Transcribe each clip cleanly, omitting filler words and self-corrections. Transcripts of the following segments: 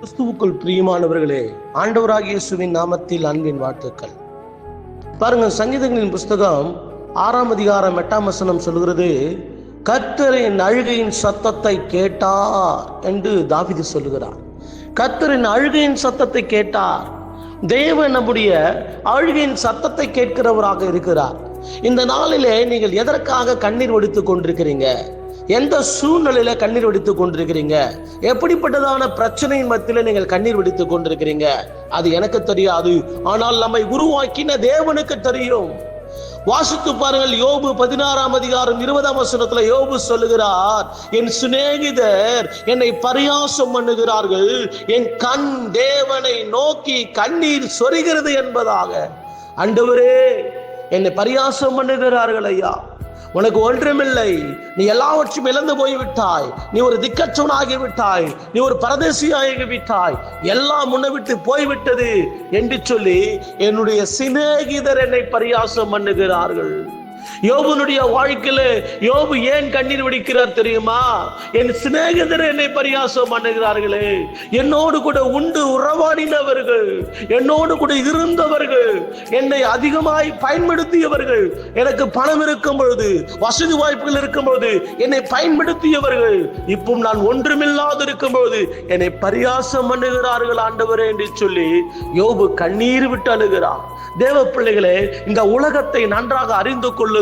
கிறிஸ்துவுக்குள் பிரியமானவர்களே, ஆண்டவராகிய இயேசுவின் நாமத்தில் அன்பின் வாழ்த்துக்கள். பாருங்க, சங்கீதங்களின் புஸ்தகம் 6ஆம் அதிகாரம் 8ஆம் வசனம் சொல்கிறது, கர்த்தரின் அழுகையின் சத்தத்தை கேட்டார் என்று தாவீது சொல்லுகிறார். கர்த்தரின் அழுகையின் சத்தத்தை கேட்டார். தேவன் நம்முடைய அழுகையின் சத்தத்தை கேட்கிறவராக இருக்கிறார். இந்த நாளிலே நீங்கள் எதற்காக கண்ணீர் வடித்துக் கொண்டிருக்கிறீங்க? எந்த சூழ்நிலையில கண்ணீர் வடித்துக் கொண்டிருக்கிறீங்க? எப்படிப்பட்டதான பிரச்சனையின் மத்தியில நீங்கள் கண்ணீர் வடித்துக் கொண்டிருக்கிறீங்க? அது எனக்கு தெரியாது, ஆனால் நம்மை உருவாக்கின தேவனுக்கு தெரியும். வாசித்து பாருங்கள், யோபு 16ஆம் அதிகாரம் 20ஆம் வசனத்துல யோபு சொல்லுகிறார், என் சிநேகிதர் என்னை பரியாசம் பண்ணுகிறார்கள், என் கண் தேவனை நோக்கி கண்ணீர் சொரிகிறது என்பதாக. ஆண்டவரே, என்னை பரியாசம் பண்ணுகிறார்கள் ஐயா, உனக்கு ஒன்றுமில்லை, நீ எல்லாவற்றையும் இழந்து போய்விட்டாய், நீ ஒரு திக்கற்றவனாகி விட்டாய், நீ ஒரு பரதேசியாகி விட்டாய், எல்லாம் முன்ன விட்டு போய்விட்டது என்று சொல்லி என்னுடைய சிநேகிதர் என்னை பரியாசம் பண்ணுகிறார்கள். யோபுனுடைய வாழ்க்கையில யோபு ஏன் கண்ணீர் வடிக்கிறார் தெரியுமா? என் சிநேகிதர் என்னை பரியாசம் பண்ணுகிறார்களே, என்னோடு கூட உண்டு உறவாடினவர்கள், என்னோடு கூட இருந்தவர்கள், என்னை அதிகமாய் பயன்படுத்தியவர்கள், எனக்கு பணம் இருக்கும் பொழுது, வசதி வாய்ப்புகள் இருக்கும் பொழுது என்னை பயன்படுத்தியவர்கள், இப்போ நான் ஒன்றுமில்லாது இருக்கும் பொழுது என்னை பரியாசம் பண்ணுகிறார்கள் ஆண்டவரே என்று சொல்லி யோபு கண்ணீர் விட்டு அழுகிறார். தேவ பிள்ளைகளே, இந்த உலகத்தை நன்றாக அறிந்து கொள்ளுங்கள்.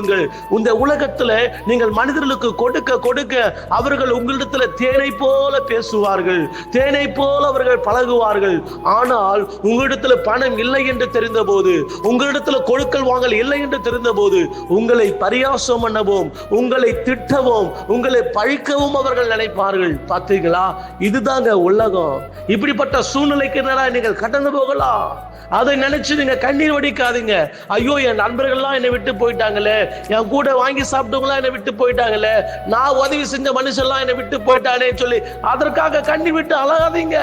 இந்த உலகத்துல நீங்கள் மனிதர்களுக்கு கொடுக்க கொடுக்க அவர்கள் உங்களிடத்துல தேனை போல பேசுவார்கள், தேனை போல அவர்கள் பழகுவார்கள். ஆனால் உங்களிடத்துல பணம் இல்லை என்று தெரிந்த போது, உங்களிடத்துல கொடுக்கல் வாங்கல் இல்லை என்று தெரிந்த போது உங்களை பரியாசம் பண்ணவும், உங்களை திட்டவும், உங்களை பழிக்கவும் அவர்கள் நினைப்பார்கள். பார்த்தீங்களா? இதுதாங்க உலகம். இப்படிப்பட்ட சூழ்நிலைக்கு நீங்கள் கடந்து போகலாம். அதை நினைச்சு நீங்க கண்ணீர் வடிக்காதீங்க. ஐயோ, என் நண்பர்கள்லாம் என்னை விட்டு போயிட்டாங்களே, என் கூட வாங்கி சாப்பிட்டவங்களாம் என்னை விட்டு போயிட்டாங்களே, நான் உதவி செஞ்ச மனுஷன்லாம் என்னை விட்டு போயிட்டானே சொல்லி அதற்காக கண்ணீர் விட்டு அழாதீங்க.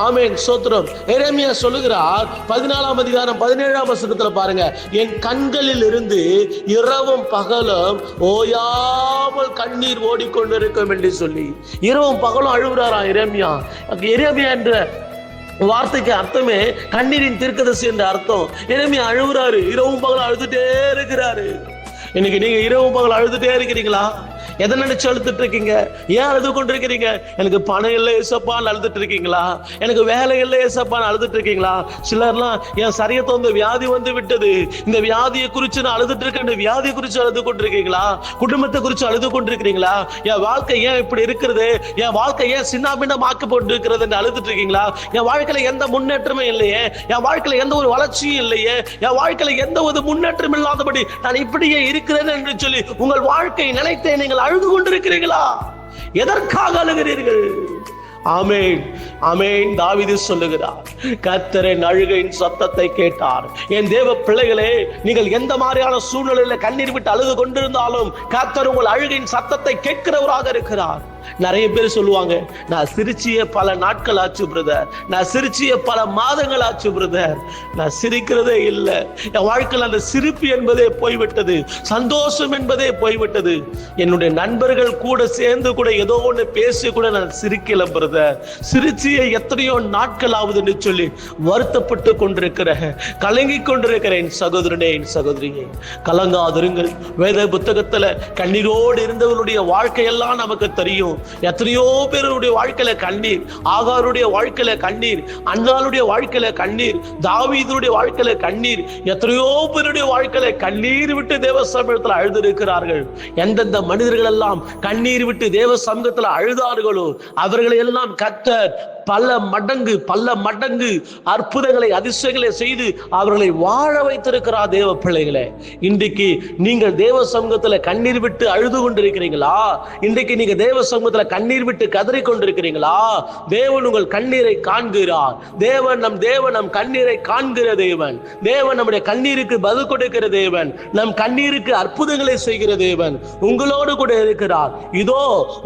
ஆமென், ஸ்தோத்திரம். எரேமியா சொல்லுகிறார் 14ஆம் அதிகாரம் 17ஆம் வசனத்துல பாருங்க, என் கண்களில் இருந்து இரவும் பகலும் ஓயாமல் கண்ணீர் ஓடிக்கொண்டிருக்கும் என்று சொல்லி இரவும் பகலும் அழுகிறாராம் எரேமியா. எரேமியா என்ற வார்த்தைக்கு அர்த்தமே கண்ணீரின் தீர்க்கதரிசி என்ற அர்த்தம். எரேமியா அழுகுறாரு, இரவும் பகலும் அழுதுட்டே இருக்கிறாரு. இன்னைக்கு நீங்க இரவும் பகல் அழுதுட்டே இருக்கிறீங்களா? எதை நினைச்சு அழுதுட்டு இருக்கீங்க? ஏன் அழுது கொண்டிருக்கிறீங்க? எனக்கு பணம் இல்லை ஏசப்பான்னு அழுதுட்டு இருக்கீங்களா? எனக்கு வேலை இல்லை ஏசப்பான்னு அழுதுட்டு இருக்கீங்களா? சிலர்லாம் என் சரியத்தை வந்து வியாதி வந்து விட்டது, இந்த வியாதியை குறித்து நான் அழுதுட்டு இருக்கேன், வியாதியை குறித்து அழுது கொண்டிருக்கீங்களா? குடும்பத்தை குறித்து அழுது கொண்டிருக்கிறீங்களா? என் வாழ்க்கை ஏன் இப்படி இருக்கிறது, என் வாழ்க்கை ஏன் சின்னாபின்னம் ஆக்கப்பட்டு இருக்கிறது என்று அழுதுட்டு இருக்கீங்களா? என் வாழ்க்கையில எந்த முன்னேற்றமும் இல்லையே, என் வாழ்க்கையில எந்த ஒரு வளர்ச்சியும் இல்லையே, என் வாழ்க்கையில எந்த ஒரு முன்னேற்றம் இல்லாதபடி நான் இப்படியே இருக்கிறேன் என்று சொல்லி உங்கள் வாழ்க்கை நினைத்தே நீங்கள் அழுது கொண்டிருக்கிறீர்களா? எதற்காக அழுகிறீர்கள்? ஆமென், ஆமென். தாவீது சொல்லுகிறார், கர்த்தரின் அழுகையின் சத்தத்தை கேட்டார். என் தேவ பிள்ளைகளே, நீங்கள் எந்த மாதிரியான சூழ்நிலையில கண்ணீர் விட்டு அழுது கொண்டிருந்தாலும் கர்த்தர் உங்கள் அழுகையின் சத்தத்தை கேட்கிறவராக இருக்கிறார். நிறைய பேர் சொல்லுவாங்க, நான் சிரிச்சிய பல நாட்கள் ஆச்சு பிரதர், நான் சிரிச்சிய பல மாதங்கள் ஆச்சு பிரதர், நான் சிரிக்கிறதே இல்லை, என் வாழ்க்கையில் அந்த சிரிப்பு என்பதே போய்விட்டது, சந்தோஷம் என்பதே போய்விட்டது. என்னுடைய நண்பர்கள் கூட சேர்ந்து கூட ஏதோ ஒன்று பேசி கூட நான் சிரிக்கல பிரதர், சிரிச்சிய எத்தனையோ நாட்கள் ஆகுதுன்னு சொல்லி வருத்தப்பட்டு கொண்டிருக்கிறேன், கலங்கி கொண்டிருக்கிறேன். சகோதரனே, என் சகோதரியே, கலங்காதிருங்கள். வேத புத்தகத்துல கண்ணீரோடு இருந்தவர்களுடைய வாழ்க்கையெல்லாம் நமக்கு தெரியும். எத்தனையோ பேருடைய வாழ்க்கையில கண்ணீர், ஆகாருடைய வாழ்க்கையில கண்ணீர், அன்னாளுடைய வாழ்க்கையில கண்ணீர், தாவீதுடைய வாழ்க்கையில கண்ணீர், எத்தனையோ பேருடைய வாழ்க்கையில கண்ணீர் விட்டு தேவ சமூகத்தில் அழுது இருக்கிறார்கள். எந்தெந்த மனிதர்கள் எல்லாம் கண்ணீர் விட்டு தேவ சமூகத்தில் அழுதார்களோ அவர்களை எல்லாம் கர்த்தர் பல மடங்கு அற்புதங்களை அதிசயங்களை செய்து அவர்களை வாழ வைத்திருக்கிறார். தேவ பிள்ளைகளே, இன்றைக்கு நீங்கள் தேவ சமூகத்துல கண்ணீர் விட்டு அழுது கொண்டிருக்கிறீங்களா? இன்றைக்கு நீங்க தேவ சமூகத்துல கண்ணீர் விட்டு கதறி கொண்டிருக்கிறீங்களா? தேவன் உங்கள் கண்ணீரை காண்கிறார். தேவன் நம் கண்ணீரை காண்கிற தேவன். தேவன் நம்முடைய கண்ணீருக்கு பதில் கொடுக்கிற தேவன். நம் கண்ணீருக்கு அற்புதங்களை செய்கிற தேவன் உங்களோடு கூட இருக்கிறார். இதோ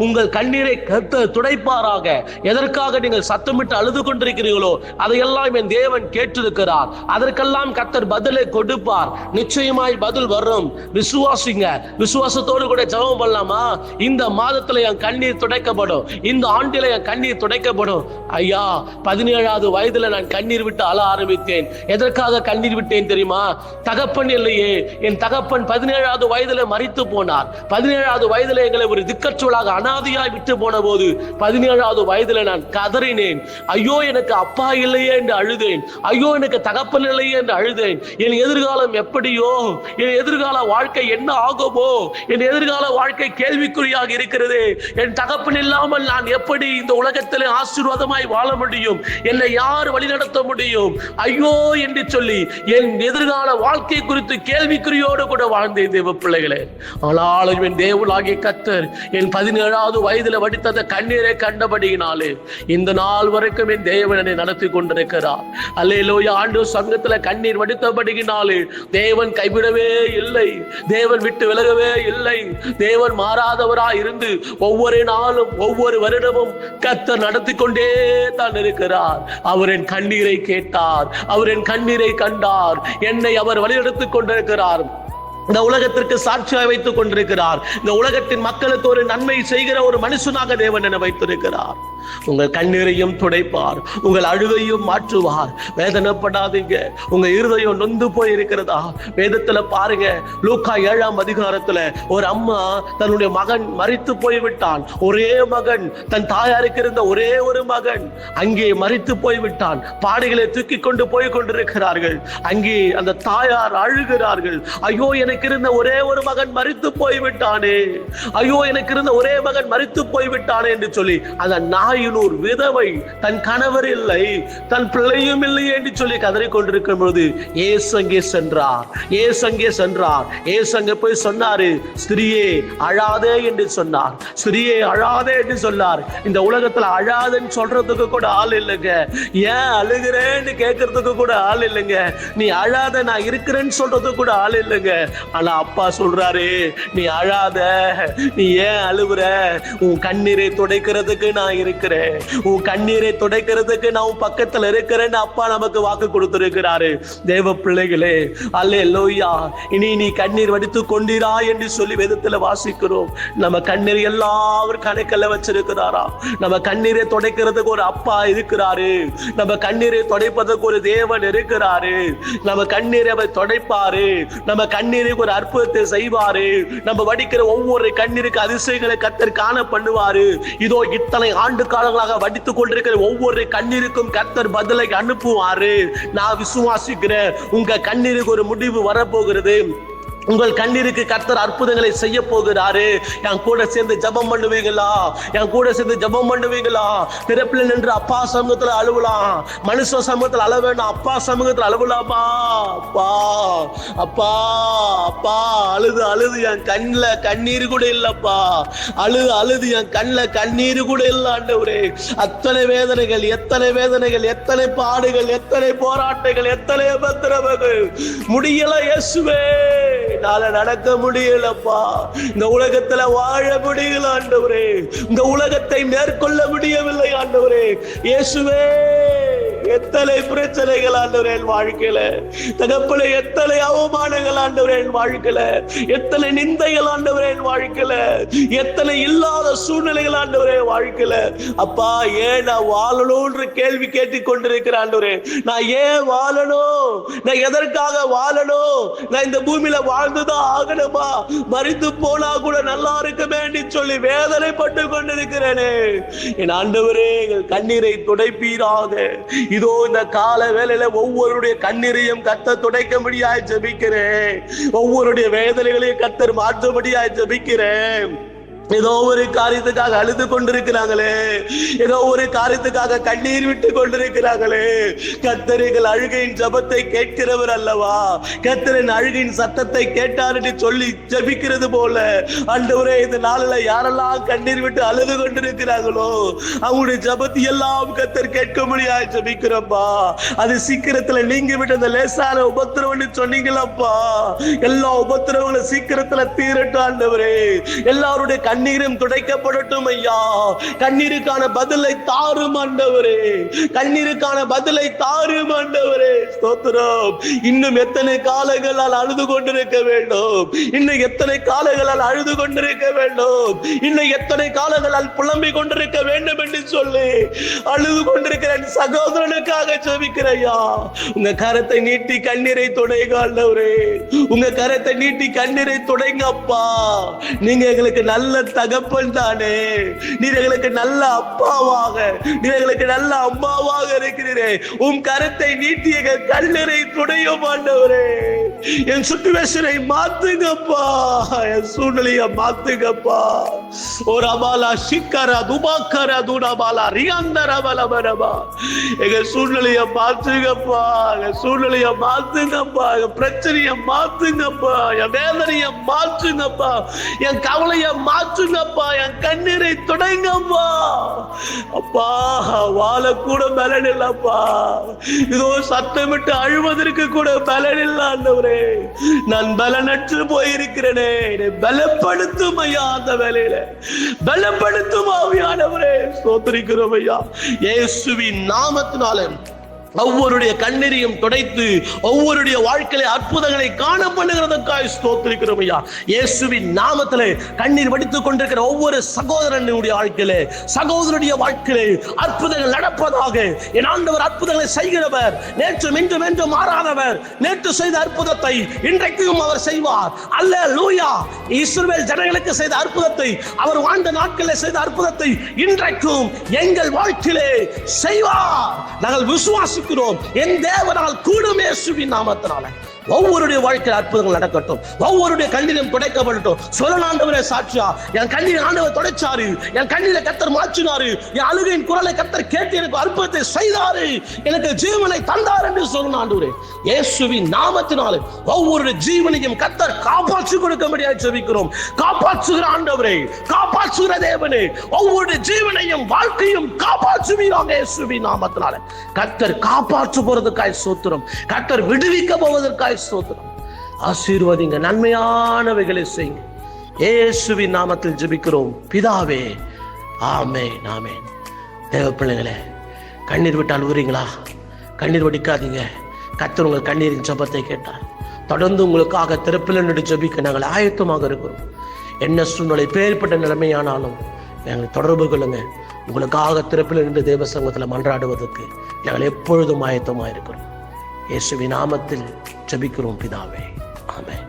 உங்கள் கண்ணீரை கர்த்தர் துடைப்பாராக. எதற்காக நீங்கள் சத்தமிட்டு அழுது கொண்டிருக்கிறீர்களோ அதையெல்லாம் என் தேவன் கேட்டிருக்கிறார். அதற்கெல்லாம் கர்த்தர் பதிலை கொடுப்பார். நிச்சயமாய் பதில் வரும். விசுவாசிங்க. விசுவாசத்தோடு கூட ஜெபம் பண்ணலாமா? இந்த மாதத்துல என் கண்ணீர் கண்ணீர் துடைக்கப்படும், இந்த ஆண்டில என் கண்ணீர் துடைக்கப்படும். ஐயா, 17வது வயதுல நான் கண்ணீர் விட்டு அழ ஆரம்பித்தேன். எதற்காக கண்ணீர் விட்டேன் தெரியுமா? தகப்பன் இல்லையே. என் தகப்பன் 17வது வயதுல மரித்து போனார். 17வது வயதுல எங்களை ஒரு திக்கற்றோளாக அனாதையாய் விட்டு போன போது 17வது வயதுல நான் கதறினேன். ஐயோ, எனக்கு அப்பா இல்லையே என்று அழுதேன். ஐயோ, எனக்கு தகப்பன் இல்லையே என்று அழுதேன். என் எதிர்காலம் எப்படியோ, என் எதிர்கால வாழ்க்கை என்ன ஆகுமோ, என் எதிர்கால வாழ்க்கை கேள்விக்குறியாக இருக்கிறது. என் தகப்பன் இல்லாமல் நான் எப்படி இந்த உலகத்தில் ஆசீர்வாதமாய் வாழ முடியும்? என்னை யார் வழிநடத்த முடியும்? ஐயோ என்று சொல்லி என் எதிர்கால வாழ்க்கை குறித்து கேள்விக்குறியோடு கூட வாழ்ந்தேன் தேவ பிள்ளைகளே. ஆனாலும் என் தேவனாகிய கர்த்தர் என் 17வது வயதில் வடித்த கண்ணீரை கண்டபடியினாலே இந்த நாள் வரைக்கும் என் தேவன் என்னை நடத்தி கொண்டிருக்கிறார். அல்லேலூயா. ஆண்டவர் சங்கத்துல கண்ணீர் வடித்தபடியினாலே தேவன் கைவிடவே இல்லை, தேவன் விட்டு விலகவே இல்லை. தேவன் மாறாதவராய் இருந்து ஒவ்வொரு நாளும் ஒவ்வொரு வருடமும் கர்த்தர் நடத்தி கொண்டே தான் இருக்கிறார். அவர் என் கண்ணீரை கேட்டார், அவர் என் கண்ணீரை கண்டார், என்னை அவர் வழிநடத்திக் கொண்டிருக்கிறார். இந்த உலகத்திற்கு சாட்சியாக வைத்துக் கொண்டிருக்கிறார். இந்த உலகத்தின் மக்களுக்கு ஒரு நன்மை செய்கிற ஒரு மனுஷனாக தேவன் என வைத்திருக்கிறார். உங்கள் கண்ணீரையும் துடைப்பார், உங்கள் அழுகையும் மாற்றுவார். வேதனைப்படாதீங்க. உங்க இருதயம் நொந்து போய் இருக்கிறதா? வேதத்துல பாருங்க, லூக்கா 7ஆம் அதிகாரத்துல ஒரு அம்மா தன்னுடைய மகன் மரித்து போய்விட்டான். ஒரே மகன், தன் தாயாருக்கு இருந்த ஒரே ஒரு மகன் அங்கே மரித்து போய்விட்டான். பாடைகளை தூக்கி கொண்டு போய் கொண்டிருக்கிறார்கள். அங்கே அந்த தாயார் அழுகிறார்கள். ஐயோ, எனக்கு இருந்த ஒரே ஒரு மகன் மரித்து போய்விட்டானே, ஐயோ, எனக்கு இருந்த ஒரே மகன் மரித்து போய்விட்டானே என்று சொல்லி அந்த நாயினூர் விதவை, தன் கணவர் இல்லை, தன் பிள்ளையும் இல்லை என்று சொல்லி கதறி கொண்டிருக்கும் பொழுது இயேசு அங்கே சென்றார். இயேசு அங்கே சென்றார். இயேசு அங்கே போய் சொன்னாரு, ஸ்திரியே அழாதே என்று சொன்னார். ஸ்திரியே அழாதே என்று சொன்னார். இந்த உலகத்துல அழாதன்னு சொல்றதுக்கு கூட ஆள் இல்லைங்க. ஏன் அழுகிறேன்னு கேட்கறதுக்கு கூட ஆள் இல்லைங்க. நீ அழாத, நான் இருக்கிறேன்னு சொல்றதுக்கு கூட ஆள் இல்லைங்க. ஆனா அப்பா சொல்றாரு, நீ அழாத, நீ ஏன் அழுவுற? உன் கண்ணீரை துடைக்கிறதுக்கு நான் இருக்கிறேன், உன் கண்ணீரை துடைக்கிறதுக்கு நான் உன் பக்கத்துல இருக்கிறேன்னு அப்பா நமக்கு வாக்கு கொடுத்திருக்கிறாரு. தேவ பிள்ளைகளே, அல்லேலூயா. இனி நீ கண்ணீர் வடித்து கொண்டீரா என்று சொல்லி வேதத்துல வாசிக்கிறோம். நம்ம கண்ணீர் எல்லாரும் கணக்கல்ல வச்சிருக்கிறாரா? நம்ம கண்ணீரை துடைக்கிறதுக்கு ஒரு அப்பா இருக்கிறாரு. நம்ம கண்ணீரை துடைப்பதற்கு ஒரு தேவன் இருக்கிறாரு. நம்ம கண்ணீரை அவர் துடைப்பாரு. நம்ம கண்ணீருக்கு ஒரு அற்புதத்தை செய்வாரு. நம்ம வடிக்கிற ஒவ்வொரு கண்ணீருக்கு அதிசயங்களை கர்த்தர் காண பண்ணுவாரு. இதோ இத்தனை ஆண்டு காலங்களாக வடித்துக் கொண்டிருக்கிற ஒவ்வொரு கண்ணீருக்கும் கர்த்தர் பதிலை அனுப்புவாரு. நான் விசுவாசிக்கிறேன், உங்க கண்ணீருக்கு ஒரு முடிவு வரப்போகிறது. உங்கள் கண்ணீருக்கு கர்த்தர் அற்புதங்களை செய்ய போகிறாரு. என் கூட சேர்ந்து ஜெபம் பண்ணுவீங்களா? என் கூட சேர்ந்து ஜெபம் பண்ணுவீங்களா? பிறப்பில் நின்று அப்பா சமூகத்துல அழுவலாம், மனுஷ சமூகத்துல அழ வேண்டாம், அப்பா சமூகத்துல அழுவலாமா? அப்பா அப்பா அப்பா, அழுது அழுது என் கண்ணுல கண்ணீர் கூட இல்லப்பா, அழுது அழுது என் கண்ணுல கண்ணீர் கூட இல்ல ஆண்டவரே. அத்தனை வேதனைகள், எத்தனை வேதனைகள், எத்தனை பாடுகள், எத்தனை போராட்டங்கள், எத்தனை பத்திரங்கள், முடியல இயேசுவே, நாளை நடக்க முடியலப்பா. இந்த உலகத்துல வாழ முடியல ஆண்டவரே, இந்த உலகத்தை மேற்கொள்ள முடியவில்லை ஆண்டவரே. இயேசுவே, எத்தனை பிரச்சனைகள் ஆண்டவரே என் வாழ்க்கையில, தகப்பனே எத்தனை அவமானங்கள் ஆண்டவரே என் வாழ்க்கையில, எத்தனை நிந்தைகள் ஆண்டவரே என் வாழ்க்கையில, எத்தனை இல்லாத சூழ்நிலைகள் ஆண்டவரே வாழ்க்கையில. அப்பா, ஏன் நான் வாழணும்ன்ற கேள்வி கேட்டுக் கொண்டிருக்கிறேன் ஆண்டவரே. நான் ஏன் வாழணும்? நான் எதற்காக வாழணும்? நான் இந்த பூமியில வாழ்ந்துதான் ஆகணுமா? மரித்து போனா கூட நல்லா இருக்குமே சொல்லி வேதனைப்பட்டு கொண்டிருக்கிறேனே. என் ஆண்டவரே, எங்கள் கண்ணீரை துடைப்பீராக. இதோ இந்த கால வேளையில ஒவ்வொருடைய கண்ணீரையும் கர்த்தர் துடைக்கும்படியாய் ஜெபிக்கிறேன். ஒவ்வொருடைய வேதனைகளையும் கர்த்தர் மாற்றும்படியாய் ஜெபிக்கிறேன். ஏதோ ஒரு காரியத்துக்காக அழுது கொண்டிருக்கிறாங்களே, ஏதோ ஒரு காரியத்துக்காக கண்ணீர் விட்டு கொண்டிருக்கிறாங்களே. கர்த்தரின் அழுகையின் ஜபத்தை கேட்கிறவர் அல்லவா? கர்த்தரின் அழுகையின் சத்தத்தை கேட்டார் என்று சொல்லி ஜபிக்கிறது போல ஆண்டவரே, இந்த நாளில் யாரெல்லாம் கண்ணீர் விட்டு அழுது கொண்டிருக்கிறாங்களோ அவங்களுடைய ஜபத்தை எல்லாம் கர்த்தர் கேட்க முடியாது ஜபிக்கிறப்பா. அது சீக்கிரத்துல நீங்க விட்டு அந்த லேசான உபத்திரவன்னு சொன்னீங்களப்பா. எல்லா உபத்திரவங்களும் சீக்கிரத்துல தீரட்டும் ஆண்டவரே. எல்லாருடைய கண்ணீரும் துடைக்கப்படட்டும் ஐயா. கண்ணீருக்கான பதிலை தாரும் ஆண்டவரே, கண்ணீருக்கான பதிலை தாரும் ஆண்டவரே. ஸ்தோத்திரம். இன்னும் எத்தனை காலங்களால் அழுது கொண்டிருக்க வேண்டும், இன்னும் எத்தனை காலங்களால் அழுது கொண்டிருக்க வேண்டும், இன்னும் எத்தனை காலங்களால் புலம்பிக் கொண்டிருக்க வேண்டும் என்று சொல்லி அழுது கொண்டிருக்கிற சகோதரனுக்காக ஜெபிக்கிறையா. உங்க கரத்தை நீட்டி கண்ணீரை துடைங்க ஆண்டவரே, உங்க கரத்தை நீட்டி கண்ணீரை துடைங்கப்பா. நீங்க எங்களுக்கு நல்ல தகப்பன் தானே, நீர் எங்களுக்கு நல்ல அப்பாவாக, நீர் எங்களுக்கு நல்ல அம்மாவாக இருக்கிறீரே. உன் கரத்தை நீட்டி எங்கள் கண்ணீரை துடையும் ஆண்டவரே. என் சுச்சுவேஷனை மாத்துங்கப்பா, என் சூழ்நிலையை மாத்துங்கப்பா. ஒரு அபாலா சிக்கரா துபாக்கரா துடாபாலா ரியாந்தரா பலபரபா. எங்க சூழ்நிலையை மாத்துங்கப்பா, எங்க சூழ்நிலையை மாத்துங்கப்பா, என் பிரச்சனையை மாத்துங்கப்பா, என் வேதனையை மாற்றுங்கப்பா, என் கவலையை மாற்றுங்கப்பா, என் கண்ணீரை துடைங்கப்பா. அப்பா, வாழ கூட பலன் இல்லப்பா, இதோ சத்தமிட்டு அழுவதற்கு கூட பலன் இல்ல ஆண்டவரே. நான் பலனற்று போயிருக்கிறேனே, பலப்படுத்தும் ஐயா. அந்த வேலையில பலப்படுத்தும் ஆவியானவரே. ஸ்தோத்திரிக்கிறோம் ஐயா. இயேசுவின் நாமத்தினாலே ஒவ்வொருடைய கண்ணீரையும் துடைத்து ஒவ்வொருடைய வாழ்க்கையில அற்புதங்களை காண பண்ணுகிறதற்காக ஸ்தோத்திரிக்கிறோம் ஐயா. இயேசுவின் நாமத்திலே கண்ணீர் வடித்துக் கொண்டிருக்கிற ஒவ்வொரு சகோதரனுடைய வாழ்க்கையிலே, சகோதரனுடைய வாழ்க்கையிலே அற்புதங்கள் நடப்பதாக. என் ஆண்டவர் அற்புதங்களை செய்கிறவர், நேற்றும் இன்றும் என்றும் மாறாதவர். நேற்று செய்த அற்புதத்தை இன்றைக்கும் அவர் செய்வார். அல்லேலூயா. இஸ்ரவேல் ஜனங்களுக்கு செய்த அற்புதத்தை, அவர் வாழ்ந்த நாட்களில் செய்த அற்புதத்தை இன்றைக்கும் எங்கள் வாழ்க்கையிலே செய்வார். நாங்கள் விசுவாசி என் தேவனால் கூடும். இயேசுவின் நாமத்தினால ஒவ்வொருடைய வாழ்க்கையில் அற்புதங்கள் நடக்கட்டும், ஒவ்வொருடைய கண்ணீரும் துடைக்கப்படட்டும். சொல்ல ஆண்டவரே சாட்சியா, என் கண்ணீர் ஆண்டவர் துடைச்சாரு, என் கண்ணீரை கர்த்தர் மாற்றினாரு, என் அழுகையின் குரலை கர்த்தர் கேட்டு எனக்கு அற்புதத்தை செய்தாரு, எனக்கு ஜீவனை தந்தார் என்று சொல்ல ஆண்டவரே. இயேசுவின் நாமத்தினாலே ஒவ்வொரு ஜீவனையும் கர்த்தர் காப்பாற்றி கொடுக்க முடியாது ஜெபிக்கிறோம். காப்பாற்றுகிற ஆண்டவரே, காப்பாற்றுகிற தேவனே, ஒவ்வொரு ஜீவனையும் வாழ்க்கையும் காப்பாற்றுவீராக. இயேசுவின் நாமத்தினாலே கர்த்தர் காப்பாற்ற போறதுக்காய் ஸ்தோத்திரம், கர்த்தர் விடுவிக்க போவதற்காய் ஸ்தோத்திரம். ஆசீர்வதிங்க, நன்மையானவைகளை செய்யுங்க. இயேசுவின் நாமத்தில் ஜெபிக்கிறோம் பிதாவே, ஆமென், ஆமென். தேவ பிள்ளைகளே, கண்ணீர் விட்டு அழுவுறீங்களா? கண்ணீர் வடிக்காதீங்க. கர்த்தர் உங்கள் கண்ணீரின் ஜெபத்தை கேட்டார். தொடர்ந்து உங்களுக்காக திறப்பில் நின்று ஜெபிக்க நாங்கள் ஆயத்தமாக இருக்கிறோம். என்ன சூழ்நிலை, பேர்பட்ட நிலைமையானாலும் நாங்கள் தொடர்பு கொள்ளுங்க. உங்களுக்காக திறப்பில் நின்று தேவ சங்கத்தில் மன்றாடுவதற்கு நாங்கள் எப்பொழுதும் ஆயத்தமாக இருக்கிறோம். இயேசுவின் நாமத்தில் ஜெபிக்கிறோம் பிதாவே, ஆமென்.